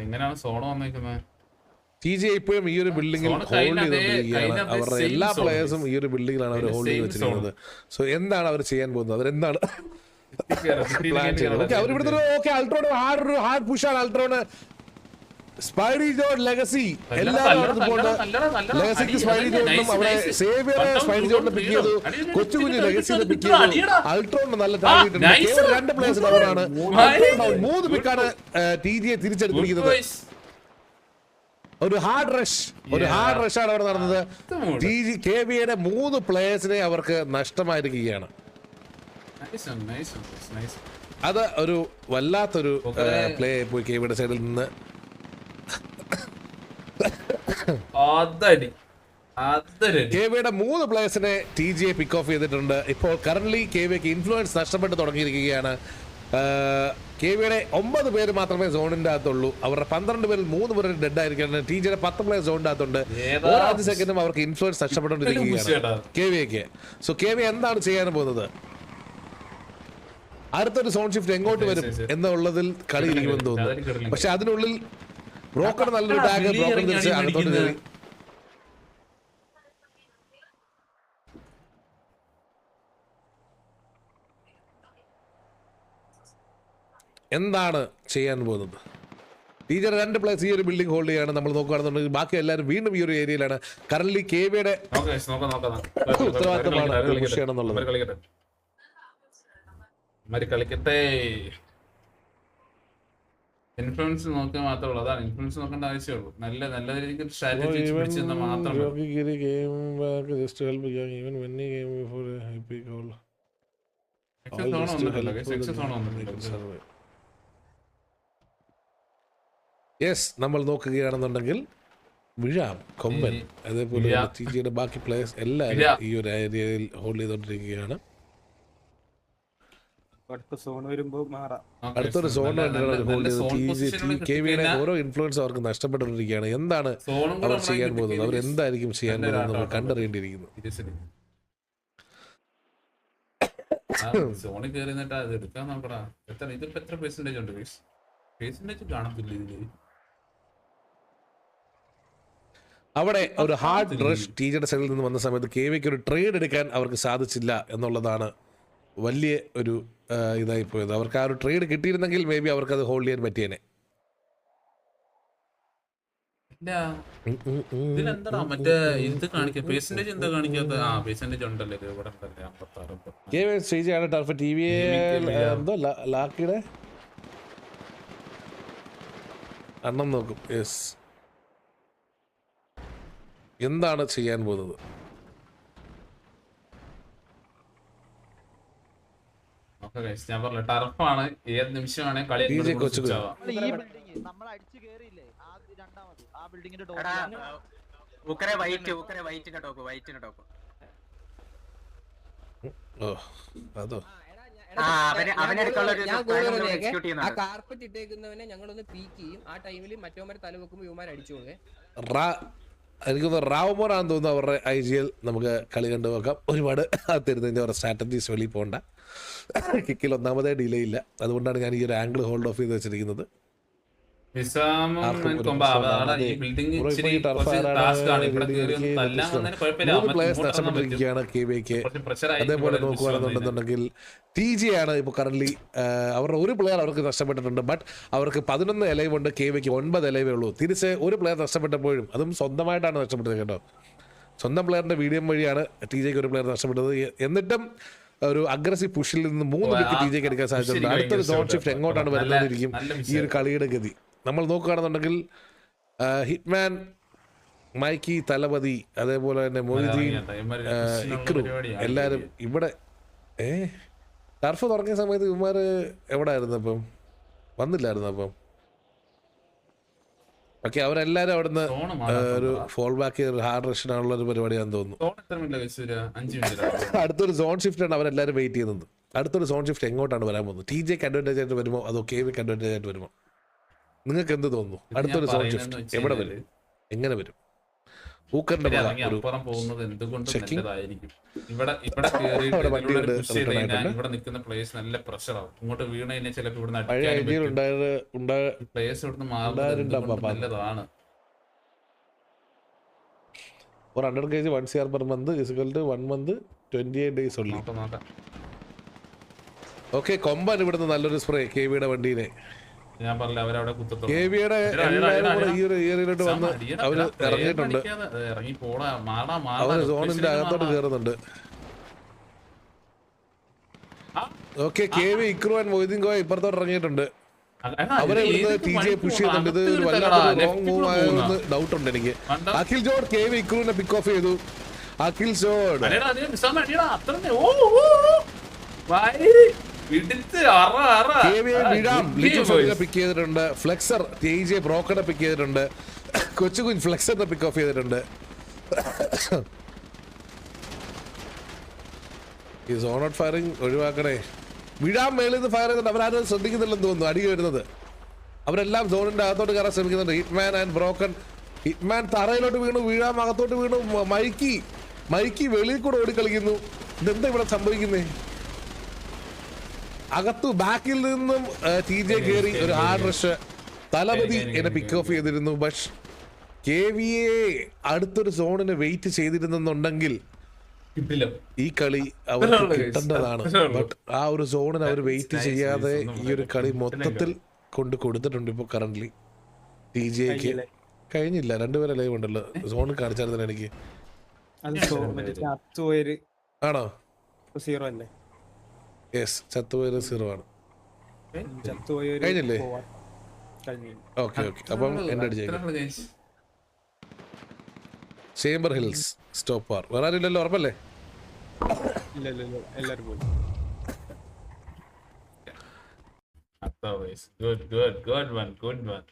എങ്ങനെയാണ് സോണോ വന്നേക്കുന്നത്? TJ ഇപ്പോഴും ഈ ഒരു ബിൽഡിംഗിൽ ഹോൾഡ് ചെയ്തുകൊണ്ടിരിക്കുകയാണ്. അവരുടെ എല്ലാ പ്ലേയേഴ്സും ഈ ഒരു ബിൽഡിംഗിലാണ് അവർ ഹോൾഡ് ചെയ്ത് വെച്ചിരിക്കുന്നത്. സോ എന്താണ് അവർ ചെയ്യാൻ പോകുന്നത്? അവരെന്താണ് പ്ലാൻ ചെയ്യുന്നത്? അവർ ഇവിടുത്തെ അൾട്രോൺ ഹാർഡ് പുഷാണ്. അൾട്രോണ് സ്പൈഡി ജോൺ ലെഗസി എല്ലാവരും ലെഗസിക്ക് സ്പൈഡി ജോണിനും അവിടെ സേവിയറെ സ്പൈഡി ജോണിനെ പിക്ക് ചെയ്തു. കൊച്ചു കുഞ്ഞു ലെഗസിനെ പിക്ക് ചെയ്തു. അൾട്രോണിന് നല്ല ടാർഗറ്റ് ഉണ്ട്. കേവലം 2 പ്ലേയേഴ്സ് ഡൗണാണ്. 3 പിക്കാണ് TJ തിരിച്ചെടുത്തിരിക്കുന്നത്. ഒരു ഹാർഡ് റഷ് ആണ് അവിടെ നടന്നത്. KVയുടെ 3 പ്ലേയേഴ്സിനെ അവർക്ക് നഷ്ടമായിരിക്കുകയാണ്. അത് ഒരു വല്ലാത്തൊരു പ്ലേ പോയി KVയുടെ സൈഡിൽ നിന്ന്. KVയുടെ 3 പ്ലേയേഴ്സിനെ TJ പിക്ക് ഓഫ് ചെയ്തിട്ടുണ്ട്. ഇപ്പോൾ കറന്റ്ലി KVക്ക് ഇൻഫ്ലുവൻസ് നഷ്ടപ്പെട്ട് തുടങ്ങിയിരിക്കുകയാണ്. KVയുടെ 9 പേര് മാത്രമേ സോണിന്റെ അകത്തുള്ളൂ. അവരുടെ 12 പേരിൽ 3 പേര് ഡെഡ് ആയിരിക്കുകയാണ്. TJയുടെ 10 പ്ലേയേഴ്സ് സോണിന്റെ അകത്തുണ്ട്. ഓരോ 5 സെക്കൻഡും അവർക്ക് ഇൻഫ്ലുവൻസ് നഷ്ടപ്പെട്ടുകൊണ്ടിരിക്കുകയാണ് KVക്ക്. സോ KV എന്താണ് ചെയ്യാൻ പോകുന്നത്? അടുത്തൊരു സോൺ ഷിഫ്റ്റ് എങ്ങോട്ട് വരും എന്നുള്ളതിൽ കളി ഇരിക്കുമെന്ന് തോന്നുന്നു. പക്ഷെ അതിനുള്ളിൽ ബ്രോക്കർ നല്ലൊരു ടാഗ് ബ്രോക്കർ തിരിച്ച് അകത്തോട്ട് കയറി. എന്താണ് ചെയ്യാൻ പോകുന്നത്? TJ 2 പ്ലേസ് ഈ ഒരു ബിൽഡിംഗ് ഹോൾഡ് ചെയ്യാണ്. നമ്മൾ നോക്കുകയാണെന്നുണ്ടെങ്കിൽ ബാക്കി എല്ലാവരും വീണ്ടും ഈ ഒരു ഏരിയയിലാണ്. കറന്റ്ലി KVയുടെ ഉത്തരവാദിത്തമാണ് പുഷ് ചെയ്യണമെന്നുള്ളത്. ഇൻഫ്ലുവൻസ് നോക്കുക മാത്രമേ ഉള്ളൂ. അതാണ് ഇൻഫ്ലുവൻസ് നോക്കേണ്ട ആവശ്യമുള്ളൂ. നല്ല രീതിക്ക് സ്ട്രാറ്റജി പിടിച്ചെന്ന് മാത്രം. യെസ്, നമ്മൾ നോക്കുകയാണെന്നുണ്ടെങ്കിൽ വിഴാം കൊമ്പൻ അതേപോലെ TJയുടെ ബാക്കി പ്ലേയേഴ്സ് എല്ലാവരും ഈ ഒരു ഏരിയയിൽ ഹോൾഡ് ചെയ്തോണ്ടിരിക്കുകയാണ്. അടുത്തൊരു സോൺ KVയുടെ ഓരോ ഇൻഫ്ലുവൻസ് അവർക്ക് നഷ്ടപ്പെട്ടുകൊണ്ടിരിക്കുകയാണ്. എന്താണ് അവർ ചെയ്യാൻ പോകുന്നത്? അവർ എന്തായിരിക്കും ചെയ്യാൻ പോകുന്നത് നമ്മൾ കണ്ടറിയേണ്ടിയിരിക്കുന്നു. സോണിൽ കയറി നിന്നിട്ട് അത് എടുക്കാൻ നോക്കടാ. ഇതിപ്പോ എത്ര പെർസെന്റേജ് ഉണ്ട്? പെർസെന്റേജ് കാണത്തില്ല ഇതില്. അവിടെ ഒരു ഹാർഡ് റഷ് TJയുടെ സൈഡിൽ നിന്ന് വന്ന സമയത്ത് KVക്ക് ഒരു ട്രേഡ് എടുക്കാൻ അവർക്ക് സാധിച്ചില്ല എന്നുള്ളതാണ് വലിയ ഒരു ഇതായി പോയത്. അവർക്ക് ആ ഒരു ട്രേഡ് കിട്ടിയിരുന്നെങ്കിൽ മേ ബി അവർക്ക് അത് ഹോൾഡ് ചെയ്യാൻ പറ്റിയേനെ. ലാക്കിയുടെ അണ്ണം നോക്കും. യെസ്, എന്താണ് ചെയ്യാൻ പോകുന്നത്? ഞാൻ പറഞ്ഞ ടർഫാണ്. ഏത് നിമിഷമാണ് കളി. കാർപ്പറ്റ് ഇട്ടേക്കുന്നവനെ ഞങ്ങളൊന്ന് പീക്ക് ചെയ്യും. ആ ടൈമിൽ മറ്റോമാരെ തല വെക്കുമ്പോൾ ഇവന്മാർ അടിച്ചോളെ. എനിക്കൊന്ന് റാവുമോറാന്ന് തോന്നുന്നു അവരുടെ IGL. നമുക്ക് കളി കണ്ടു നോക്കാം. ഒരുപാട് തരുന്നതിൻ്റെ അവരുടെ സ്ട്രാറ്റജീസ് വെളിയിൽ പോകണ്ട. കിക്കിൽ ഒന്നാമതേ ഡിലേ ഇല്ല. അതുകൊണ്ടാണ് ഞാൻ ഈ ഒരു ആംഗിൾ ഹോൾഡ് ഓഫ് ചെയ്ത് വെച്ചിരിക്കുന്നത്. നഷ്ടപ്പെട്ടിരിക്കുകയാണ് KVക്ക്. അതേപോലെ നോക്കുകയാണെന്നുണ്ടെന്നുണ്ടെങ്കിൽ TJ ആണ് ഇപ്പോൾ കറന്റ് അവരുടെ ഒരു പ്ലെയർ അവർക്ക് നഷ്ടപ്പെട്ടിട്ടുണ്ട്. ബട്ട് അവർക്ക് 11 എലൈവ് ഉണ്ട്. KVക്ക് 9 എലൈവേ ഉള്ളൂ. തിരിച്ച് ഒരു പ്ലെയർ നഷ്ടപ്പെട്ടപ്പോഴും അതും സ്വന്തമായിട്ടാണ് നഷ്ടപ്പെട്ടത് കേട്ടോ. സ്വന്തം പ്ലെയറിന്റെ വീഡിയോ വഴിയാണ് TJക്ക് ഒരു പ്ലെയർ നഷ്ടപ്പെട്ടത്. എന്നിട്ടും ഒരു അഗ്രസീവ് പുഷിൽ നിന്ന് 3 വിക്കറ്റ് TJക്ക് എടുക്കാൻ സാധിച്ചിട്ടുണ്ട്. അടുത്തൊരു സോൺ ഷിഫ്റ്റ് എങ്ങോട്ടാണ് വരുന്നതിരിക്കും ഈ ഒരു കളിയുടെ ഗതി. നമ്മൾ നോക്കുകയാണെന്നുണ്ടെങ്കിൽ ഹിറ്റ്മാൻ, മൈക്കി, തലപതി, അതേപോലെ തന്നെ മൊയ്തീൻ, ഇക്രു എല്ലാവരും ഇവിടെ. ടർഫ് തുടങ്ങിയ സമയത്ത് ഇവന്മാർ എവിടെ ആയിരുന്നു? അപ്പം വന്നില്ലായിരുന്നു. അപ്പം ഓക്കെ, അവരെല്ലാരും അവിടുന്ന് ഒരു ഫോൾ ബാക്ക് ഹാർഡ് റഷിനുള്ള ഒരു പരിപാടിയാണെന്ന് തോന്നുന്നു. അടുത്തൊരു സോൺ ഷിഫ്റ്റ് ആണ് അവരെല്ലാരും വെയിറ്റ് ചെയ്യുന്നത്. അടുത്തൊരു സോൺ ഷിഫ്റ്റ് എങ്ങോട്ടാണ് വരാൻ പോകുന്നത്? TJക്ക് അഡ്വാൻറ്റേജ് ആയിട്ട് വരുമോ അതോ KVക്ക് അഡ്വാൻറ്റേജ് ആയിട്ട് വരുമോ? നിങ്ങൾക്ക് എന്ത് തോന്നുന്നു? അടുത്തൊരു സോൺ ഷിഫ്റ്റ് എവിടെ വരും? എങ്ങനെ വരും? ഊക്കറിന്റെ ഇവര് മക ഇറങ്ങി ഒരു അപ്പുറം പോകുന്നത് എന്തുകൊണ്ടും checking. നല്ലതായിരിക്കും. ഇവിടെ അവിടെ വണ്ടിയുണ്ട്, പുഷ് ചെയ്ത് കഴിഞ്ഞാൽ തലക്കണായിട്ടുണ്ട്. ഇവിടെ നിൽക്കുന്ന പ്ലേയേഴ്സ് നല്ല പ്രഷറാവും. ഇങ്ങോട്ട് വീണ് കഴിഞ്ഞാൽ ചിലപ്പോൾ ഇവിടുന്ന് പഴയ അടിക്കാനും ഐഡിയയിൽ പറ്റും. പ്ലേയേഴ്സ് ഇവിടുന്ന് മാറുന്നത് ഉണ്ടായിരുന്നുണ്ട് എന്തുകൊണ്ടും അപ്പാ. നല്ലതാണ്. ഒരു 100 kg 1 CR per month is equal to 1 month 28 days ഉള്ളി. നോക്കാം. ഓക്കെ, കൊമ്പൻ ഇവിടുന്ന് നല്ലൊരു സ്പ്രേ കെവിയുടെ വണ്ടിനെ. ഞാൻ പറഞ്ഞില്ല അവരവിടെ കുത്തത്തുള്ളൂ. കെവിയുടെ എല്ലാവരും കൂടെ ഈ ഒരു ഏരിയയിലോട്ട് വന്ന് അവര് ഇറങ്ങിയിട്ടുണ്ട്. ഇറങ്ങി പോടാ, മാറാ അവര് സോണിന്റെ അകത്തോട്ട് കയറുന്നുണ്ട്. Okay, KV Ikru and Moideen Koya ഇപ്പുറത്തോട്ട് ഇറങ്ങിയിട്ടുണ്ട്. അവരെ ഇവിടുന്ന് TJ പുഷ് ചെയ്യുന്നുണ്ട്. ഇത് ഒരു വല്ലാത്തൊരു റോങ് മൂവ് ആയെന്ന് ഡൗട്ട് ഉണ്ട് എനിക്ക്. അഖിൽ ജോഡ് കെവി ഇക്രുവിനെ പിക്ക് ഓഫ് ചെയ്തു. അഖിൽ ജോഡ് പിക്ക് ചെയ്തിട്ടുണ്ട്. ഫ്ലെക്സർ TJ ബ്രോക്കറെ പിക്ക് ചെയ്തിട്ടുണ്ട്. കൊച്ചുകുഞ്ഞ് ഫ്ലെക്സറിനെ പിക്ക് ഓഫ് ചെയ്തിട്ടുണ്ട്. ഈ സോൺ ഔട്ട് ഫയറിംഗ് ഒഴിവാക്കണേ. വിടാൻ മേളിൽ നിന്ന് ഫയർ ചെയ്തിട്ട് അവരാരും ശ്രദ്ധിക്കുന്നില്ലെന്ന് തോന്നുന്നു. അടി വരുന്നത് അവരെല്ലാം സോണിന്റെ അകത്തോട്ട് കയറാൻ ശ്രമിക്കുന്നുണ്ട്. Hitman and broken. ഹിറ്റ്മാൻ തറയിലോട്ട് വീണു, വീഴാൻ അകത്തോട്ട് വീണു. മൈക്കി വെളിയിൽ കൂടെ ഓടിക്കളിക്കുന്നു. ഇതെന്താ ഇവിടെ സംഭവിക്കുന്നേ? അകത്തു ബാക്കിൽ നിന്നും TJ കയറി ഒരു ഹാർഡ് റഷ്. തലപതി എന്നെ പിക്ക് ഓഫ് ചെയ്തിരുന്നു. പക്ഷെ KVA അടുത്തൊരു സോണിന് വെയിറ്റ് ചെയ്തിരുന്നെന്നുണ്ടെങ്കിൽ ഈ കളി അവർക്ക് കിട്ടേണ്ടതാണ്. ബട്ട് ആ ഒരു സോണിന് അവർ വെയിറ്റ് ചെയ്യാതെ ഈ ഒരു കളി മൊത്തത്തിൽ കൊടുത്തിട്ടുണ്ട്. ഇപ്പൊ കറന്റ്ലി TJക്ക് കഴിഞ്ഞില്ല. 2 പേരെ ലൈവ് ഉണ്ടല്ലോ. സോണിൽ കാണിച്ചായിരുന്നു എനിക്ക്. ആണോ? യെസ്, ചത്തുപോയത് 0 ആണ്. കഴിഞ്ഞില്ലേ? ഓക്കെ. അപ്പം എന്റെ അടിച്ചേക്കാം. Chamber hills stop bar. വേറെ ആരും ഇല്ലല്ലോ, ഉറപ്പല്ലേ? എല്ലാരും പോയി. Good one.